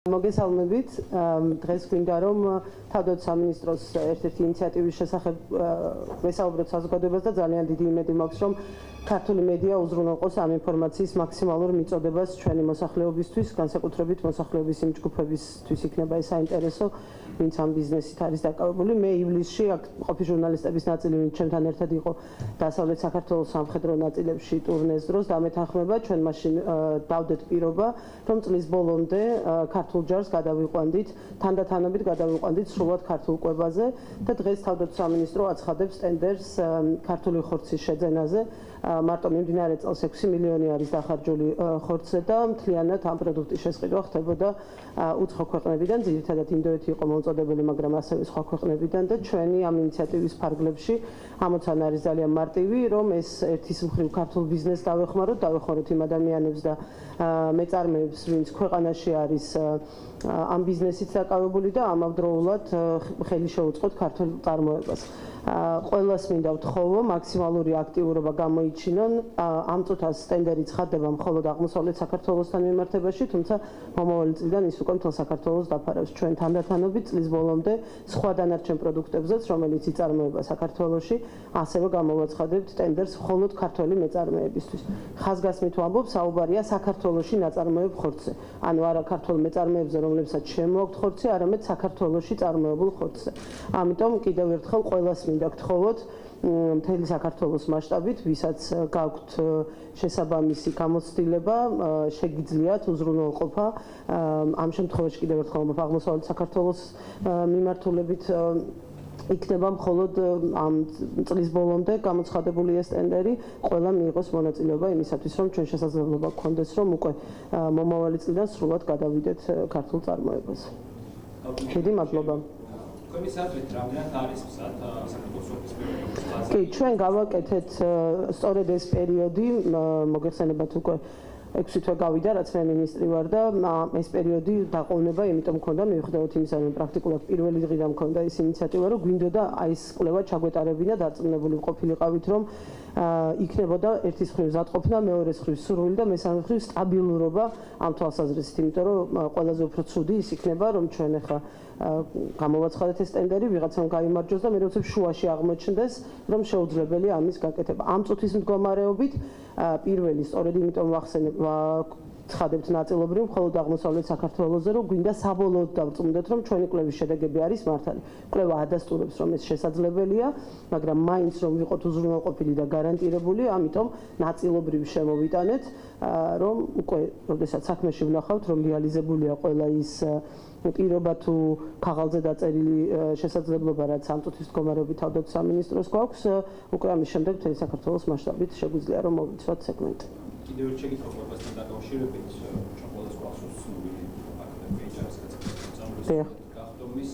მოგესალმებით. დღეს გვინდა რომ თავდაცვის სამინისტროს ერთ-ერთი ინიციატივის შესახებ ვესაუბროთ საზოგადოებას და ძალიან დიდი იმედი მაქვს რომ ქართული მედია უზრუნველყოს ამ ინფორმაციის მაქსიმალურ მიწოდებას ჩვენი მოსახლეობისთვის, განსაკუთრებით მოსახლეობის იმ ჯგუფებისთვის იქნება ეს საინტერესო, ვინც ამ ბიზნესით არის დაკავებული. მე ივლისში აქ ყოფილი ჟურნალისტების ნაწილი, ვინც ჩემთან ერთად იყო დასავლეთ საქართველოს სამხედრო ნაწილებში ტურნეს დროს დამეთანხმება, ჩვენ მაშინ დავდეთ პირობა, რომ წლის ბოლომდე ქართულ ჯარს გადავიყვანდით, თანდათანობით გადავიყვანდით სრულად ქართულ კვებაზე და დღეს თავდაცვის სამინისტრო აცხადებს ტენდერს ქართული ხორცის შეძენაზე. მარტო მიმდინარე წელს 6 მილიონი არის დახარჯული ხორცზე და მთლიანად ამ პროდუქტის შესყიდვა ხდებოდა უცხო ქვეყნებიდან, ძირითადად ინდოეთი იყო მოუწოდებელი, მაგრამ ასევე სხვა ქვეყნებიდან და ჩვენი ამ ინიციატივის ფარგლებში ამოცანა არის ძალიან მარტივი, რომ ეს ერთის მხრივ ქართულ ბიზნესს დავეხმაროთ იმ ადამიანებს და მეწარმეებს, ვინც ქვეყანაში არის ამ ბიზნესით დაკავებული და ამავდროულად ხელი შეუწყოთ ქართულ წარმოებას. ყველას მინდა ვთხოვო მაქსიმალური აქტიურობა გამოიჩინონ. ამ წუთას ტენდერი ცხადდება მხოლოდ აღმოსავლეთ საქართველოსთან მიმართებაში, თუმცა მომავალი წლიდან ის უკვე მთელ საქართველოს დაფარავს. ჩვენ თანდათანობით წლის ბოლომდე სხვა დანარჩენ პროდუქტებზეც, რომელიც იწარმოება საქართველოში, ასევე გამოვაცხადებთ ტენდერს მხოლოდ ქართველი მეწარმეებისთვის. ხაზგასმით ვამბობ, საუბარია საქართველოში ნაწარმოებ ხორცზე. ანუ არა ქართულ მეწარმეებზე, რომლებსაც შემოაქვთ ხორცი, არამედ საქართველოში წარმოებულ ხორცზე. ამიტომ კიდევ ერთხელ ყველას მინდა გთხოვოთ მთელი საქართველოს მასშტაბით, ვისაც გაქვთ შესაბამისი გამოცდილება, შეგიძლიათ უზრუნველყოფა. ამ შემთხვევაში კიდევ ერთხელ ვამბობ, აღმოსავლეთ საქართველოს მიმართულებით იქნება მხოლოდ ამ წლის ბოლომდე გამოცხადებული ეს ტენდერი, ყველა მიიღოს მონაწილეობა იმისათვის, რომ ჩვენ შესაძლებლობა გქონდეს, რომ უკვე მომავალი წლიდან სრულად გადავიდეთ ქართულ წარმოებას. დიდი მადლობა. თქვენი საზრით რამდენად არის მზად საქართველოს ოფის პერიოდი? კი, ჩვენ გავაკეთეთ სწორედ ეს პერიოდი, მოგეხსენებათ უკვე 6 თვე გავიდა, რაც მე მინისტრი ვარ და ეს პერიოდი დაყოვნება, იმიტომ მქონდა, მივხვდებით იმისა, რომ პრაქტიკულად პირველი დღიდან მქონდა ეს ინიციატივა, რომ გვინდოდა აი ეს კვლევა ჩაგვეტარებინა, დარწმუნებული ყოფილიყავით, რომ იქნებოდა ერთის მხრივ ზადყოფნა, მეორეს მხრივ სურვილი და მესამე მხრივ სტაბილურობა ამ თვალსაზრისით, იმიტომ რომ ყველაზე უფრო ცუდი ის იქნება, რომ ჩვენ ახლა გამოვაცხადეთ ეს ტენდერი, ვიღაცამ გაიმარჯვოს და მე როცა შუაში აღმოჩნდეს, რომ შეუძლებელია ამის გაკეთება. ამ წუთის მდგომარეობით პირველი, სწორედ იმიტომ ცხადებთ ნაწილობრივ მხოლოდ აღმოსავლეთ საქართველოზე, რომ გვინდა საბოლოოდ დავწმუნდეთ, რომ ჩვენი კვლევის შედეგები არის მართალი. კვლევა ადასტურებს, რომ ეს შესაძლებელია, მაგრამ მაინც რომ ვიყოთ უზრუნველყოფილი და გარანტირებული, ამიტომ ნაწილობრივ შემოვიტანეთ, რომ უკვე როდესაც საქმეში ვნახავთ, რომ რეალიზებულია ყველა ის პირობა თუ ქაღალდზე დაწერილი შესაძლებლობა, რაც ამ წუთის მდგომარეობით თავდაცვის სამინისტროს გვაქვს, უკვე ამის შემდეგ მთელი საქართველოს მასშტაბით შეგვიძლია რომ მოვიცვათ სეგმენტი. კიდევ ერთ შეკითხვა ყველასთან დაკავშირებით, ჩვენ ყველას გვაქვს უცნობი ფაქტები, ჯარისკაცების გახდომის,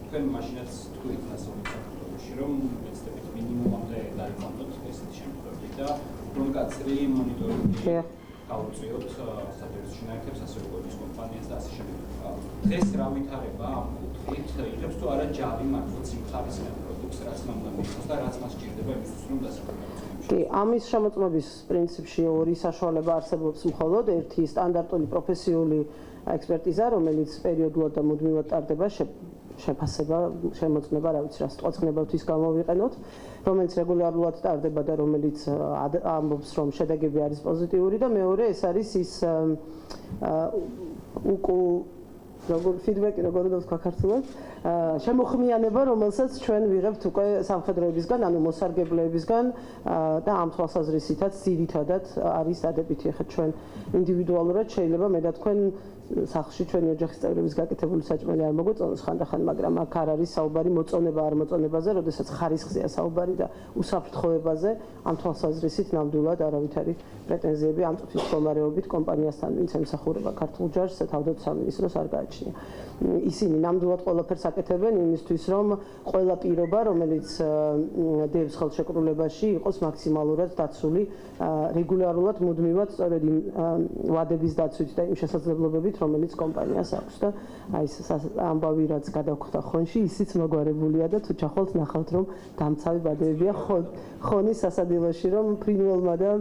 თქვენ მაშინაც თქვით დასავლეთ საქართველოში, რომ ეცდებით მინიმუმამდე დაიყვანოთ ესეთი შემთხვევები და რომ კაცრი მონიტორინგი გაუწიოთ საჯარო შინაარსებს, ასე როგორც კომპანიას და ასე შემდეგ. დღეს რა ვითარება ამ კუთხით, იღებს თუ არა ჯარი მართლაც იმ ხარისხიან პროდუქტს, რაც მან გამოიყენოს და რაც მას სჭირდება იმისთვის, რომ დასაბუთებოს. კი, ამის შემოწმების პრინციპში ორი საშუალება არსებობს მხოლოდ, ერთი სტანდარტული პროფესიული ექსპერტიზა, რომელიც პერიოდულად და მუდმივად ტარდება, შეფასება, შემოწმება, რა ვიცი, რა სიტყვა ხნებავთ ის გამოვიყენოთ, რომელიც რეგულარულად ტარდება და რომელიც ამბობს, რომ შედეგები არის პოზიტიური და მეორე ეს არის ის ფიდბექი, როგორ უნდა ვთქვა ქართულად, შემოხმიანება, რომელსაც ჩვენ ვიღებთ უკვე სამხედროებისგან, ანუ მოსარგებლეებისგან და ამ თვალსაზრისითაც ძირითადად არის დადებითი. ახლა ჩვენ ინდივიდუალურად შეიძლება მე და თქვენ სახლში ჩვენი ოჯახის წევრების გაკეთებული საჭმელი არ მოგვეწონოს ხანდახან, მაგრამ აქ არ არის საუბარი მოწონება არ მოწონებაზე, როდესაც ხარისხზეა საუბარი და უსაფრთხოებაზე, ამ თვალსაზრისით ნამდვილად არავითარი პრეტენზიები ამ წუთის მდგომარეობით კომპანიასთან, ვინც ემსახურება ქართულ ჯარს, თავდაცვის სამინისტროს არ გააჩნია. ისინი ნამდვილად ყველაფერს აკეთებენ იმისთვის, რომ ყველა პირობა, რომელიც დევს ხელშეკრულებაში, იყოს მაქსიმალურად დაცული, რეგულარულად, მუდმივად, სწორედ იმ ვადების დაცვით და იმ შესაძლებლობებით, რომელიც კომპანიას აქვს და აი ეს ამბავი რაც გადაგვხდა ხონში, ისიც მოგვარებულია და თუ ჩახვალთ ნახავთ რომ დამცავი ბადებია ხონის სასადილოში რომ ფრინველმა და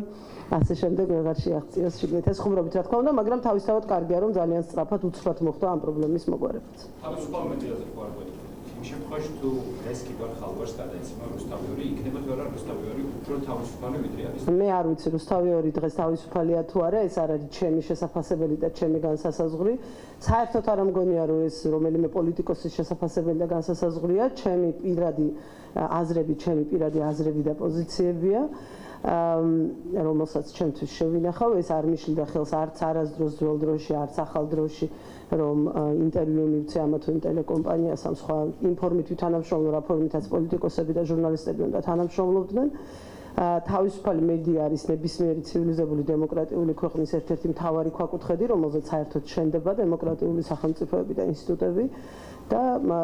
ასე შემდეგ ვეღარ შეაღწიოს შიგნით ეს ხუმრობით რა თქმა უნდა, მაგრამ თავისთავად კარგია რომ ძალიან სწრაფად უცბად მოხდა ამ პრობლემის მოგვარებაც. თავისუფალ მედიაზე ხო არ გვეტყვი. იმ შემთხვევაში თუ ეს კიდევ ხალვარს გადაეცემა რუსთავი 2, იქნება თუ არა რუსთავი 2 უფრო თავისუფალი ვიდრე არის. მე არ ვიცი რუსთავი 2 დღეს თავისუფალია თუ არა, ეს არ არის ჩემი შესაძლებელი და ჩემი განსასაზღვრი. საერთოდ არ მგონია რომ ეს რომელიმე პოლიტიკოსის შესაძლებელი და განსასაზღვრია, ჩემი პირადი აზრები და პოზიციებია. რომელსაც ჩემთვის შევინახავ, ეს არ მიშლიდა ხელს არც არასდროს ძველ დროში, არც ახალ დროში, რომ ინტერვიუ მივცე ამა თუ იმ ტელეკომპანიას ამ სხვა ინფორმით თანამშრომლო რაფორმითაც პოლიტიკოსები და ჟურნალისტები უნდა თანამშრომლობდნენ. თავისუფალი მედია არის ნებისმიერი ცივილიზებული დემოკრატიული ქვეყნის ერთ-ერთი მთავარი ქვაკუთხედი, რომელზეც საერთოდ შენდება დემოკრატიული სახელმწიფოები და ინსტიტუტები და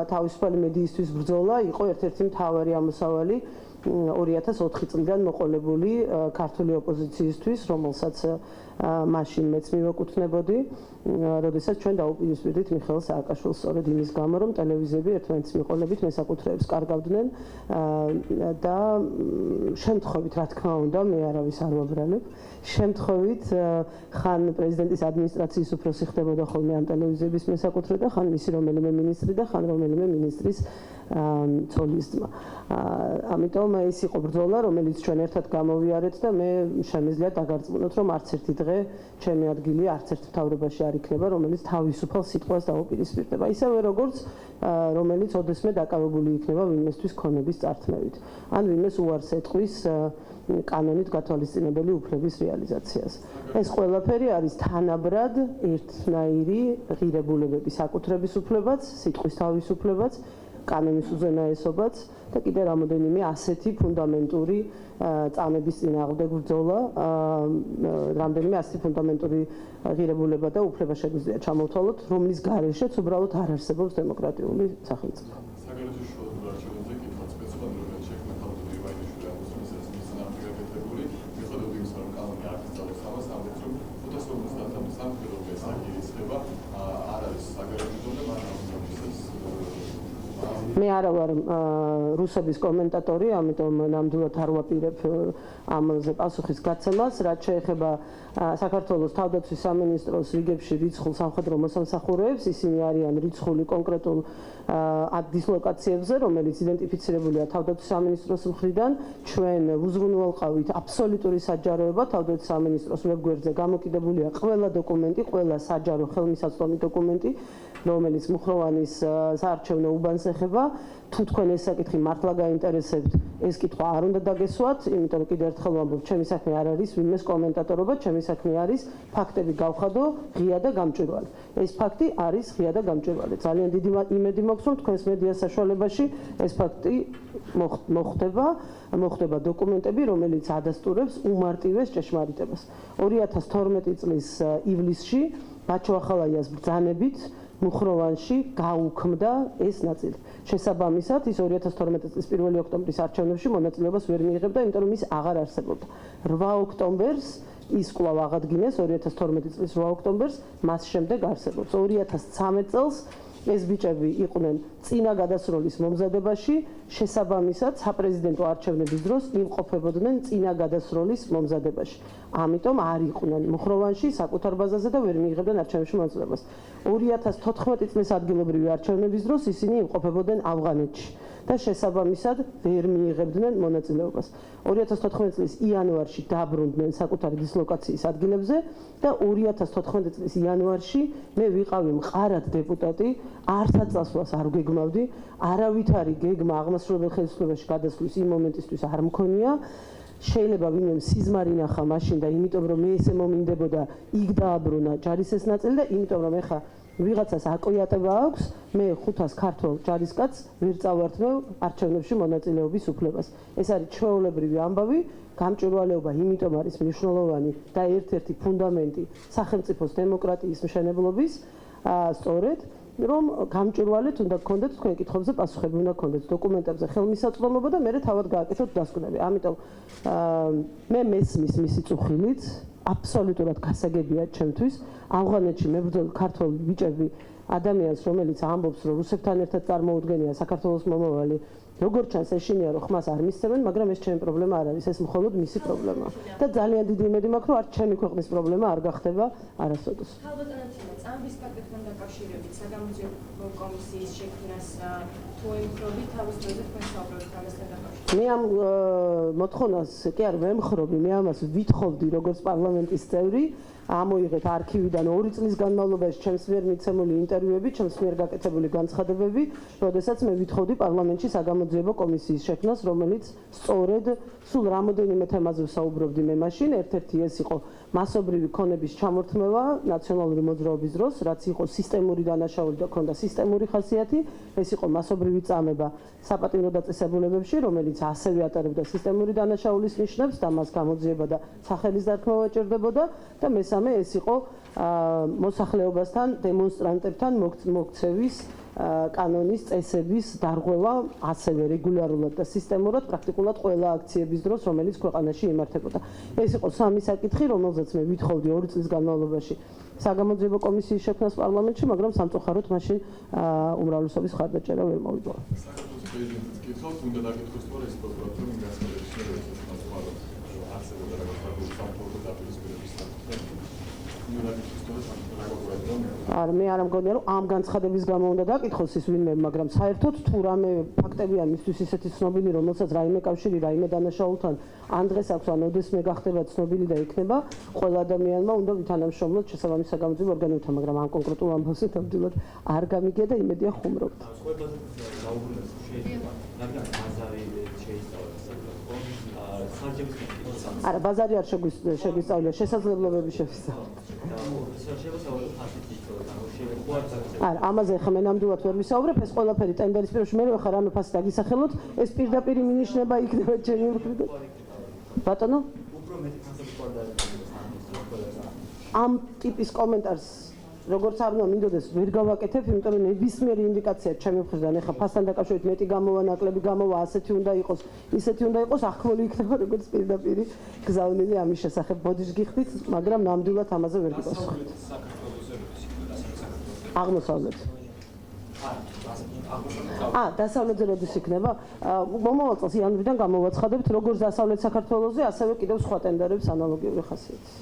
თავისუფალი მედიისთვის ბრძოლა იყო ერთ-ერთი მთავარი ამოსავალი 2004 წლიდან მოყოლებული ქართული ოპოზიციისთვის, რომელსაც მაშინ მეც მივეკუთვნებოდი, როდესაც ჩვენ დაუპირისპირდით მიხეილ სააკაშვილს სწორედ იმის გამო, რომ ტელევიზიები ერთმანეთს მიყოლებით მესაკუთრეებს კარგავდნენ და შემთხვევით, რა თქმა უნდა, მე არავის არ ვაბრალებ, შემთხვევით ხან პრეზიდენტის ადმინისტრაციის უფროსი ხდებოდა ხოლმე ამ ტელევიზიების მესაკუთრე და ხან მისი რომელიმე მინისტრი და ხან რომელიმე მინისტრის ცოლის ძმა. ამიტომ ეს იყო ბრძოლა, რომელიც ჩვენ ერთად გამოვიარეთ და მე შემიძლია დაგარწმუნოთ, რომ არც ერთი დღე ჩემი ადგილი არც ერთ მთავრობაში არ იქნება, რომელიც თავისუფალ სიტყვას დაუპირისპირდება. ისევე როგორც რომელიც ოდესმე დაკავებული იქნება ვინმესთვის ქონების წართმევით. ან ვინმეს უარს ეთყვის კანონით გათვალისწინებელი უფლების რეალიზაციას. ეს ყველაფერი არის თანაბრად ერთნაირი ღირებულებების საკუთრების უფლებაც, სიტყვის თავისუფლებაც, კანონის უზენაესობაც და კიდევ რამოდენიმე ასეთი ფუნდამენტური წამების წინააღმდეგ ბრძოლა, რამდენიმე ასეთი ფუნდამენტური ღირებულება და უფლება შეგვიძლია ჩამოვთვალოთ, რომლის გარეშეც უბრალოდ არ არსებობს დემოკრატიული სახელმწიფო. საგარეშო არჩევნებზე კითხვა სპეციალურად რომელიც შექმნა თავდადებული ვაინიშვილი ამოსმისას მის ნამდვილად მიუხედავად იმისა რომ კანონი არ იცავს ამას ამბობს რომ 550-ამდე სამხედრო საკითხება არ არის საგარეშო და მაგრამ მე არა ვარ რუსების კომენტატორი, ამიტომ ნამდვილად არ ვაპირებ ამაზე პასუხის გაცემას, რაც შეეხება საქართველოს თავდაცვის სამინისტროს რიგებში რიცხულ სამხედრო მოსამსახურეებს, ისინი არიან რიცხული კონკრეტულ დისლოკაციებზე, რომელიც იდენტიფიცირებულია თავდაცვის სამინისტროს მხრიდან. ჩვენ უზრუნველყავით აბსოლუტური საჯაროება თავდაცვის სამინისტროს ვებგვერდზე გამოკიდებულია ყველა დოკუმენტი, ყველა საჯარო ხელმისაწვდომი დოკუმენტი, რომელიც მუხროვანის საარჩევნო უბანს ეხება. თუ თქვენ ეს საკითხი მართლა გაინტერესებთ, ეს კითხვა არ უნდა დაგესვათ, იმიტომ კიდევ ერთხელ ვამბობ, ჩემი საქმე არ არის ვინმეს კომენტატორობა, ჩემი საქმე არის ფაქტები გავხადო ღია და გამჭვირვალე. ეს ფაქტი არის ღია და გამჭვირვალე. ძალიან დიდი იმედი მაქვს, რომ თქვენს მედია საშუალებაში ეს ფაქტი მოხდება დოკუმენტები, რომელიც ადასტურებს უმარტივეს ჭეშმარიტებას. 2012 წლის ივლისში ბაჩო ახალაიას ბრძანებით მუხროვანში გაუქმდა ეს ნაწილი. შესაბამისად, ის 2012 წლის 1 ოქტომბრის არჩევნებში მონაწილეობას ვერ მიიღებდა, იმიტომ რომ ის აღარ არსებობდა. 8 ოქტომბერს ის კვლავ აღადგინეს 2012 წლის 8 ოქტომბერს, მას შემდეგ არსებობს. 2013 წელს ეს ბიჭები იყვნენ წინა გადასროლის მომზადებაში, შესაბამისად საპრეზიდენტო არჩევნების დროს იმყოფებოდნენ წინა გადასროლის მომზადებაში. ამიტომ არ იყვნენ მუხროვანში საკუთარ ბაზაზე და ვერ მიიღებდნენ არჩევნებში მონაწილეობას. 2014 წლის ადგილობრივი არჩევნების დროს ისინი იმყოფებოდნენ ავღანეთში და შესაბამისად ვერ მიიღებდნენ მონაწილეობას. 2014 წლის იანვარში დაბრუნდნენ საკუთარი დისლოკაციის ადგილებზე და 2014 წლის იანვარში მე ვიყავი მყარად დეპუტატი, არცად წასვლას არ გეგმავდი, არავითარი გეგმა აღმასრულებელ ხელისუფლებაში გადასვლის იმ მომენტისთვის არ მქონია. შეიძლება ვინმე სიზმარი ნახა მაშინ და იმიტომ რომ მე ესე მომინდებოდა იქ დააბრუნა ჯარისის ნაწილი და იმიტომ რომ ეხა ვიღაცას აკვიატება აქვს, მე 500 ქართველ ჯარისკაცს ვერ წავართმევ არჩევნებში მონაწილეობის უფლებას. ეს არის ჩვეულებრივი ამბავი, გამჭვირვალეობა იმიტომ არის მნიშვნელოვანი და ერთ-ერთი ფუნდამენტი სახელმწიფოს დემოკრატიის მშენებლობის, სწორედ რომ გამჭვირვალეთ უნდა გქონდეთ თქვენ კითხვებზე პასუხები, უნდა გქონდეთ დოკუმენტებზე ხელმისაწვდომობა და მე თავად გააკეთოთ დასკვნები. ამიტომ მე მესმის მისი წუხილით აბსოლუტურად გასაგებია ჩემთვის. ავღანეთში მებრძოლ ქართველ ბიჭები ადამიანს, რომელიც ამბობს, რომ რუსებთან ერთად წარმოუდგენია საქართველოს მომავალი, როგორც ჩანს ეშინია, რომ ხმას არ მისცემენ, მაგრამ ეს ჩემი პრობლემა არ არის, ეს მხოლოდ მისი პრობლემაა. და ძალიან დიდი იმედი მაქვს, რომ არც ჩემი ქვეყნის პრობლემა არ გახდება არასოდეს. წამების პაკეტთან დაკავშირებით საგამოძიებო კომისიის შექმნას თუ ემხრობი თავის დროზე თქვენ საუბრობთ ამასთან დაკავშირებით? მე ამ მოთხოვნას კი არ ვემხრობი, მე ამას ვითხოვდი როგორც პარლამენტის წევრი. ამოიღეთ არქივიდან 2 წლის განმავლობაში ჩემს მიერ მიცემული ინტერვიუები, ჩემს მიერ გაკეთებული განცხადებები, როდესაც მე ვითხოვდი პარლამენტში საგამოძიებო კომისიის შექმნას, რომელიც სწორედ სულ რამოდენიმე თემაზე ვსაუბრობდი მე მაშინ. ერთ-ერთი ეს იყო მასობრივი ქონების ჩამორთმევა ნაციონალური მოძრაობის დროს, რაც იყო სისტემური დანაშაული და ჰქონდა სისტემური ხასიათი. ეს იყო მასობრივი წამება საპატიმრო დაწესებულებებში, რომელიც ასევე ატარებდა სისტემური დანაშაულის ნიშნებს და მას გამოძიება და სახელის დარქმევა ჭირდებოდა. და მესამე ეს იყო მოსახლეობასთან, დემონსტრანტებთან მოქცევის კანონის წესების დარღვევა ასევე რეგულარულად და სისტემურად პრაქტიკულად ყველა აქციების დროს, რომელიც ქვეყანაში იმართებოდა. ეს იყო სამი საკითხი, რომელზეც მე ვითხოვდი 2 წლის განმავლობაში საგამოძიებო კომისიის შექმნას პარლამენტში, მაგრამ სამწუხაროდ მაშინ უმრავლესობის ხარდაჭერა ვერ მოვიპოვა. საქართველოს პრეზიდენტს კითხავთ, უნდა დაგითხროს თუ არა ეს პროკურატურა მიგასწრებს შეიძლება არსებობდა რაღაც სამწუხარო დაპირისპირების სტატუსი. არ მე არ მგონია რომ ამ განცხადების გამო უნდა დაკითხოს ის ვინმე, მაგრამ საერთოდ თუ რამე ფაქტებია მისთვის ისეთი ცნობილი, რომელსაც რაიმე კავშირი რაიმე დანაშაულთან ან დღეს აქვს ან ოდესმე გახდება ცნობილი და იქნება, ყველა ადამიანმა უნდა ვითანამშრომლოთ შესაბამის საგამოძიებო ორგანოებთან, მაგრამ ამ კონკრეტულ ამბავზე ნამდვილად არ გამიგია და იმედია ხუმრობთ. არა, ბაზარი არ შეგვისწავლია, შესაძლებლობები შევისწავლეთ. არა, ამაზე ხა მე ნამდვილად ვერ ვისაუბრებ, ეს ყველაფერი ტენდერის პირობებში მე ხარ რამე ფასი დაგისახელოთ, ეს პირდაპირ მინიშნება იქნება ჩემი მხრიდან. ბატონო? ამ ტიპის კომენტარს როგორც არ უნდა მინდოდეს ვერ გავაკეთებ, იმიტომ რომ ნებისმიერი ინდიკაცია ჩემი მხრიდან ეხა ფასთან დაკავშირებით მეტი გამოვა, ნაკლები გამოვა, ასეთი უნდა იყოს, ისეთი უნდა იყოს, ახმული იქნება როგორც პირდაპირ გზავნილი ამის შესახებ. ბოდიშ გიხდით, მაგრამ ნამდვილად ამაზე ვერ გიპასუხებ. აღმოსავლეთ. დასავლეთზე როდის იქნება? მომავალ წელს იანვრიდან გამოვაცხადებთ როგორც დასავლეთ საქართველოზე, ასევე კიდევ სხვა ტენდერებს ანალოგიური ხასიათის.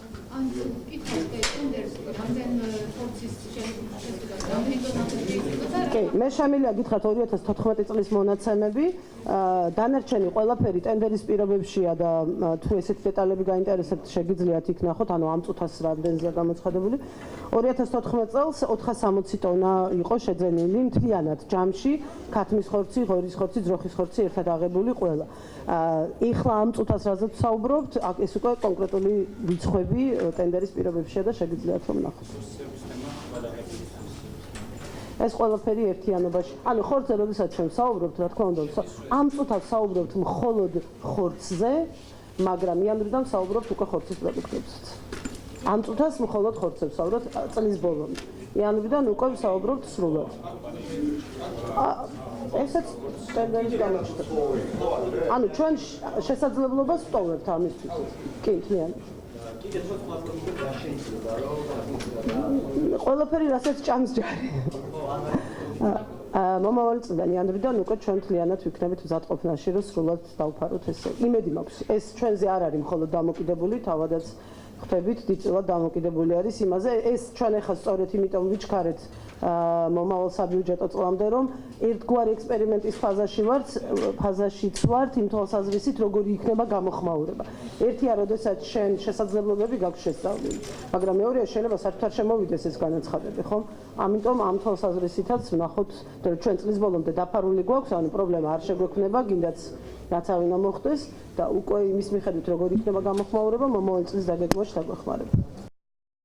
მე შემიძლია გითხრათ 2014 წლის მონაცემები, დანარჩენი ყველაფერი ტენდერის პირობებშია და თუ ესეთი დეტალები გაინტერესებთ, შეგიძლიათ იქ ნახოთ, ანუ ამ წუთას რამდენზეა გამოცხადებული. 2014 წელს 460 ტონა იყო შეძენილი მთლიანად ჯამში, ქათმის ხორცი, ღორის ხორცი, ძროხის ხორცი ერთად აღებული ყველა. ეხლა ამ წუთას რაზეც ვსაუბრობთ, ეს უკვე კონკრეტული რიცხვები ტენდერის პირობებშია და შეგიძლიათ რომ ნახოთ. ეს ყველაფერი ერთიანობაში. ანუ ხორცზე როდესაც ჩვენ ვსაუბრობთ, რა თქმა უნდა, ამ წუთას ვსაუბრობთ მხოლოდ ხორცზე, მაგრამ იანვრიდან ვსაუბრობთ უკვე ხორცის პროდუქტებზეც. ამ წუთას მხოლოდ ხორცებს ვსაუბრობთ წლის ბოლომდე. იანვრიდან უკვე ვსაუბრობთ სრულად. ესეც ტენდერის გამოჩნდება. ანუ ჩვენ შესაძლებლობას ვტოვებთ ამისთვის. კი, თლიანად. ყველაფერი რასაც ჭამს ჯარი. მომავალი წლიდან იანვრიდან უკვე ჩვენ თლიანად ვიქნებით მზადყოფნაში, რომ სრულად დავფაროთ ესე. იმედი მაქვს, ეს ჩვენზე არ არის მხოლოდ დამოკიდებული, თავადაც ხვდებით, დიდწილად დამოკიდებული არის იმაზე. ეს ჩვენ ახლა სწორედ იმიტომ ვიჩქარეთ მომავალ საბიუჯეტო წლამდე, რომ ერთგვარი ექსპერიმენტის ფაზაშიც ვართ იმ თვალსაზრისით, როგორი იქნება გამოხმაურება. ერთია, როდესაც შენ შესაძლებლობები გაქვს შესწავლილი, მაგრამ მეორეა, შეიძლება საერთოდ არ შემოვიდეს ეს განაცხადები, ხომ? ამიტომ ამ თვალსაზრისითაც ვნახოთ, რომ ჩვენ წლის ბოლომდე დაფარული გვაქვს, ანუ პრობლემა არ შეგვექმნება, გინდაც რაც არ უნდა მოხდეს და უკვე იმის მიხედვით, როგორი იქნება გამოხმაურება, მომავალ წლის დაგეგმვაში დაგვეხმარება.